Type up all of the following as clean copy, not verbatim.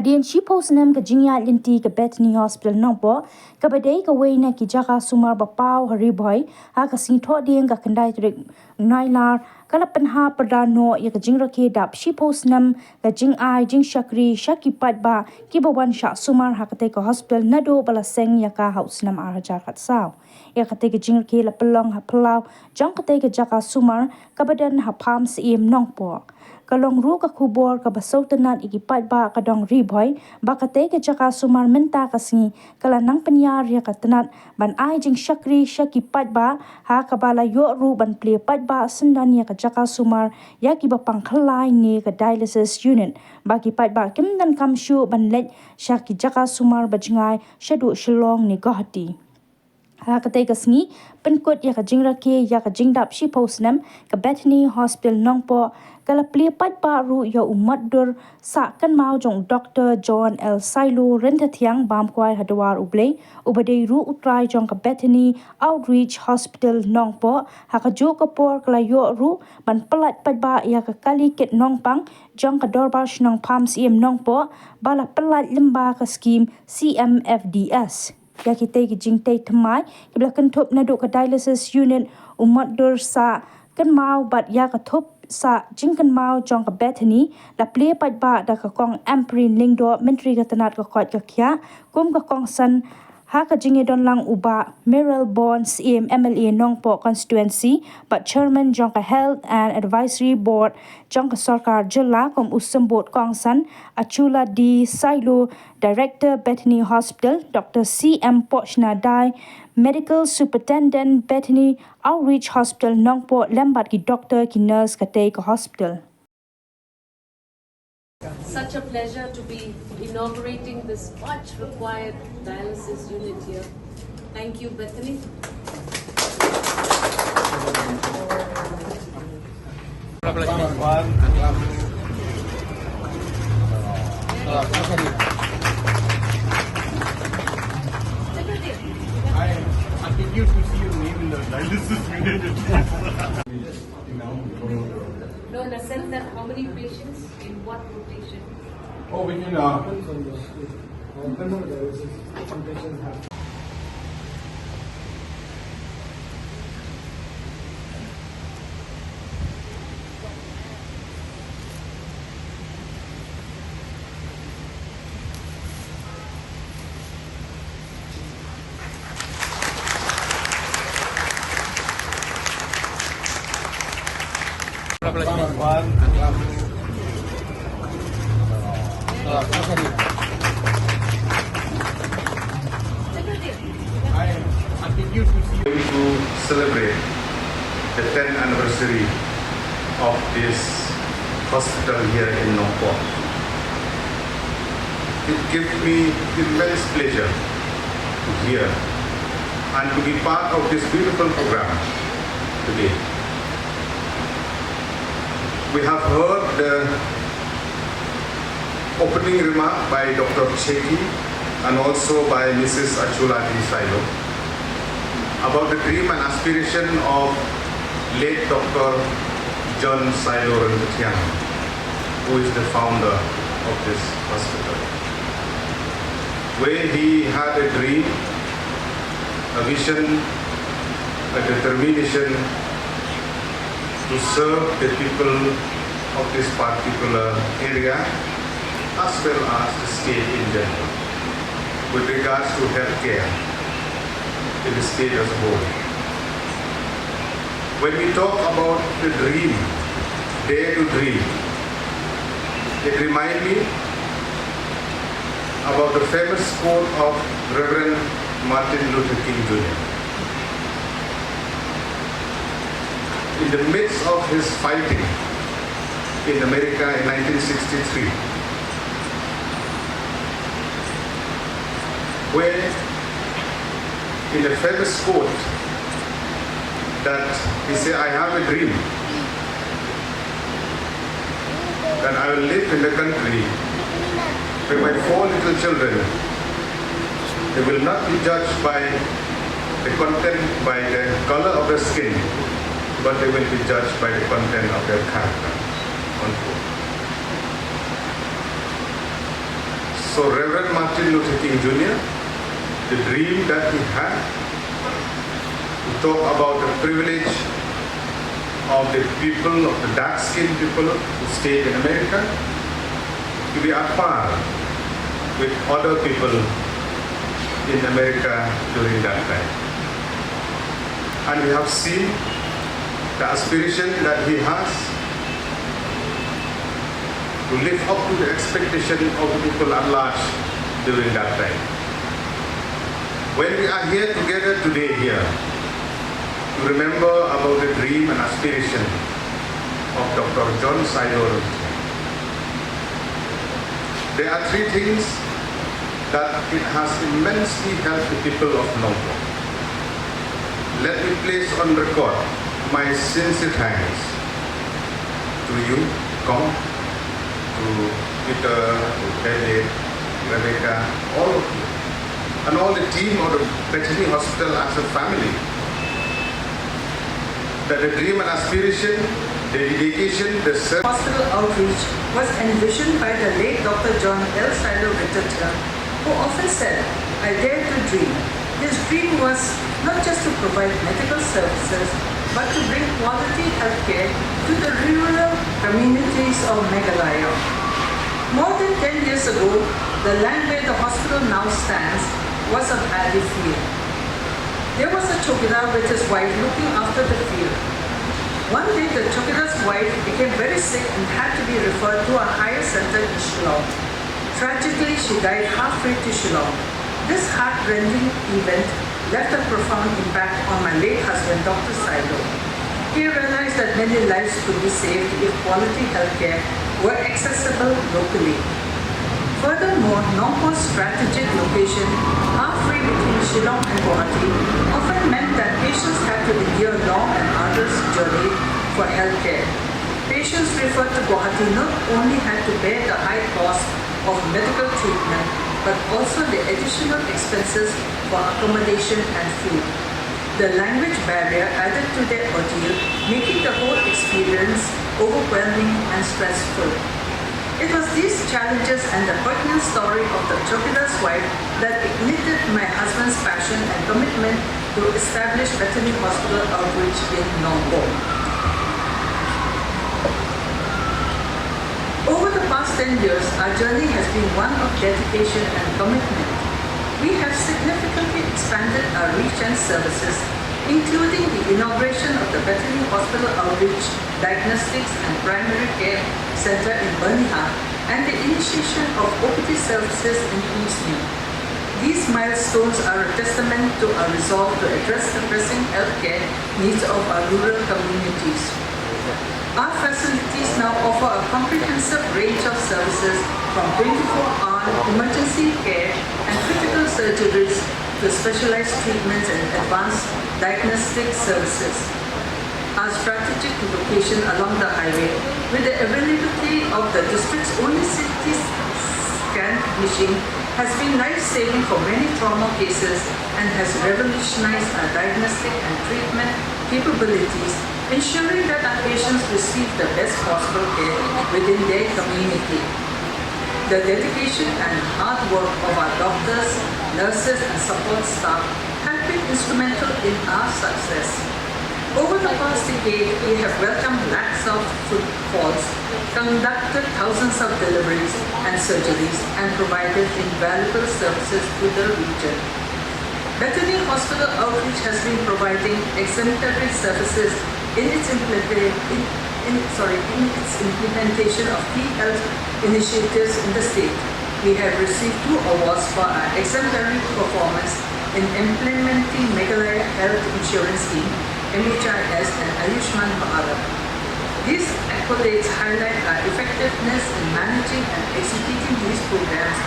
Hadian Shipo snem ka jingya linti ka Bethany Hospital nangpo ka badai ka wayna ki jaka sumar bapau hariboy Haka singtho dieng ka kendai trik nailar kala penha perdano ya ka jingrake dap Shipo snem ka jing shakri shaki paidbah ki bawan sha sumar hakate ka hospital nado balaseng ya ka haus nam arajar kat saw ya kate ka jingrake la pelong ha pelau jang kate ka jaka sumar ka badan ha pam siem nongpo kalong ru ka kubor ka basau tenat iki paidbah ka dong riboy bakate ka jaka sumar menta kasngi kala nang penyar ya ka tenat ban ai jing shakri shaki paidbah ha ka bala yo ru ban plie paidbah sendan ya ka jaka sumar ya ki bapang khalai ni ka Dialysis Unit bagi paidbah kim dan kamshu ban lej shaki jaka sumar bajngai shadu shilong ni gohati Hakate kasngi penkut ya ka jingrake ya ka jingdap Shipo snem ka Bethany Hospital nongpo kala plie paidbah ru ya umat dur sa kan mau jong Dr. John L. Silo renta thiang bam kwai hadwar uble ubadei ru utrai jong ka Bethany Outreach Hospital nongpo haka jo ka por kala yo ru ban pelat paidbah ya ka kali ket nongpang jong ka dorbar shnong pam siem nongpo bala pelat lemba ka skim CMFDS ya kita jingtai temai kibla kentup naduk ka Dialysis Unit umat dur sa kan mau bat ya ka thup sa jingkan mau jong ka Bethany la plie paidbah da ka kong amprin lingdo menteri ka tenat ka kwat ka kya kum ka kong san Haka jinge don lang uba Merrill Bonds MLA Nongpo constituency but chairman jong ka Health and Advisory Board jong ka Sarkar Jilla kom usambot kongsan Achula D. Silo Director Bethany Hospital Dr. C.M. Pochna Dai Medical Superintendent Bethany Outreach Hospital Nongpo lembat ki doctor ki nurse ka te ka hospital. Such a pleasure to be inaugurating this much required dialysis unit here. Thank you, Bethany. I continue to see your name in the dialysis unit. No, in a sense that how many patients in what rotation? Oh, we can. I continue to see you to celebrate the 10th anniversary of this hospital here in Nongpo. It gives me immense pleasure to hear and to be part of this beautiful program today. We have heard the opening remark by Dr. Cheki and also by Mrs. Achula D. Silo about the dream and aspiration of late Dr. John Silo Rentatiang, who is the founder of this hospital, where he had a dream, a vision, a determination to serve the people of this particular area as well as the state in general with regards to healthcare in the state as a whole. When we talk about the dream, dare to dream, it reminds me about the famous quote of Reverend Martin Luther King Jr. In the midst of his fighting in America in 1963, where in the famous quote that he said, I have a dream that I will live in the country where my 4 little children, they will not be judged by the content, by the color of their skin, but they will be judged by the content of their character. Unquote. So Reverend Martin Luther King Jr., the dream that he had to talk about the privilege of the people, of the dark-skinned people who stayed in America, to be at par with other people in America during that time. And we have seen the aspiration that he has to live up to the expectation of the people at large during that time. When we are here together today here, to remember about the dream and aspiration of Dr. John Sidor, there are three things that it has immensely helped the people of Nongpo. Let me place on record my sincere thanks to you, Kong, to Peter, to David, Rebecca, all of you, and all the team of the Bethany Hospital as a family. That the dream and aspiration, the dedication, the service. Hospital outreach was envisioned by the late Dr. John L. Sidor, who often said, "I dare to dream." His dream was not just to provide medical services, but to bring quality healthcare to the rural communities of Meghalaya. More than 10 years ago, the land where the hospital now stands was a paddy field. There was a chowkidar with his wife looking after the field. One day, the chowkidar's wife became very sick and had to be referred to a higher center in Shillong. Tragically, she died halfway to Shillong. This heart-rending event left a profound impact on my late husband, Dr. Sidor. He realized that many lives could be saved if quality healthcare were accessible locally. Furthermore, Nongpo's strategic location, halfway between Shillong and Guwahati, often meant that patients had to endure long and arduous journey for healthcare. Patients referred to Guwahati not only had to bear the high cost of medical treatment, but also the additional expenses for accommodation and food. The language barrier added to their ordeal, making the whole experience overwhelming and stressful. It was these challenges and the poignant story of the chowkidar's wife that ignited my husband's passion and commitment to establish Bethany Hospital outreach in Nongpo. Over the past 10 years, our journey has been one of dedication and commitment. We have significantly expanded our reach and services, including the inauguration of the Bethany Hospital Outreach, Diagnostics and Primary Care Center in Bethany and the initiation of OPD services in Inauguration. These milestones are a testament to our resolve to address the pressing healthcare needs of our rural communities. Our facilities now offer a comprehensive range of services from 24-hour emergency care and critical surgeries to specialized treatments and advanced diagnostic services. Our strategic location along the highway, with the availability of the district's only CT scan machine, has been life-saving for many trauma cases and has revolutionized our diagnostic and treatment capabilities, ensuring that our patients receive the best possible care within their community. The dedication and hard work of our doctors, nurses and support staff have been instrumental in our success. Over the past decade, we have welcomed lakhs of footfalls, conducted thousands of deliveries and surgeries, and provided invaluable services to the region. Bethany Hospital Outreach has been providing exemplary services in its implementation of key health initiatives in the state. We have received 2 awards for our exemplary performance in implementing Meghalaya Health Insurance Scheme, MHIS and Ayushman Bharat. These accolades highlight our effectiveness in managing and executing these programs,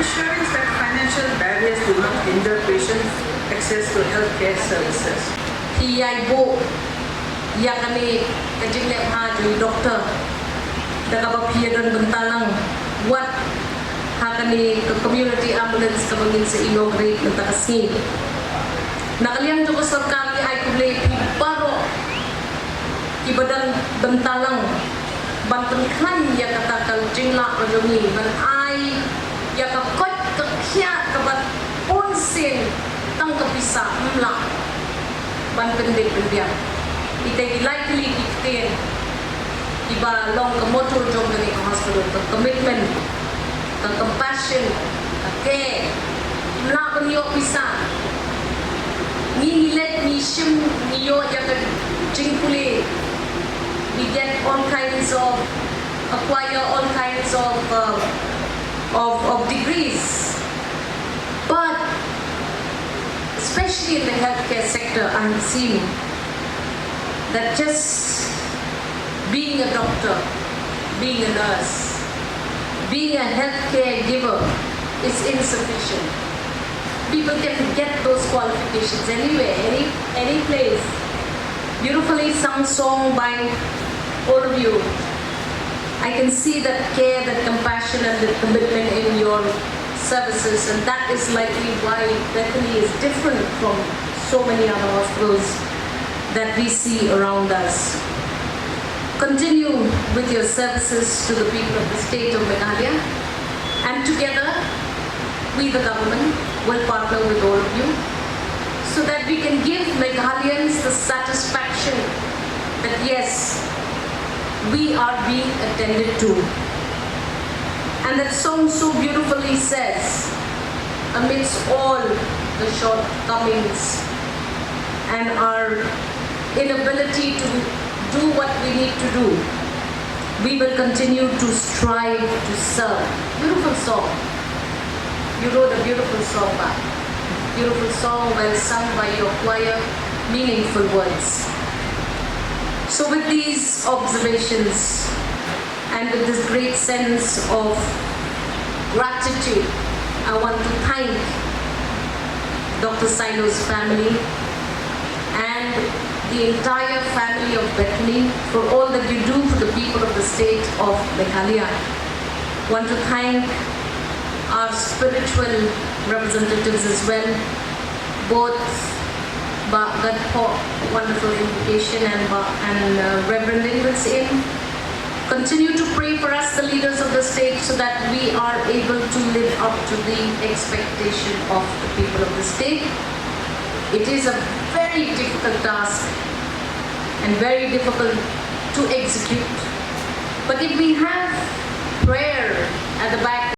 ensuring that financial barriers do not hinder patients' access to healthcare services. Ibu yang kami jinglehkmen dari dokter daga bapia dan bentalang buat hakani ke community ambulance kabangin sa inaugurate ng takasni. Nakaliang juga sarkari ay kublay paro ibadang bentalang bantan kan yang katakal jingla rajungi ban ay ya ka kot ka khia ka bat on sin tang ka pisa mla ban pende pendia ite likely ikten iba long ka motor jong ni hospital ka commitment ka compassion ka care mla ka niyo pisa ni let ni shim niyo ya ka jingkyrkhu we get all kinds of acquire all kinds of degrees, but especially in the healthcare sector, I'm seeing that just being a doctor, being a nurse, being a healthcare giver is insufficient. People can get those qualifications anywhere, any place. Beautifully sung song by all of you. I can see that care, that compassion and that commitment in your services, and that is likely why Bethany is different from so many other hospitals that we see around us. Continue with your services to the people of the state of Meghalaya, and together we the government will partner with all of you so that we can give Meghalayans the satisfaction that yes, we are being attended to. And that song so beautifully says, amidst all the shortcomings and our inability to do what we need to do, we will continue to strive to serve. Beautiful song. You wrote a beautiful song back. Beautiful song, well sung by your choir, meaningful words. So with these observations and with this great sense of gratitude, I want to thank Dr. Silo's family and the entire family of Bethany for all that you do for the people of the state of Meghalaya. I want to thank our spiritual representatives as well, both Gadpo, wonderful invocation, and Reverend Ingrid's in. Continue to pray for us, the leaders of the state, so that we are able to live up to the expectation of the people of the state. It is a very difficult task and very difficult to execute. But if we have prayer at the back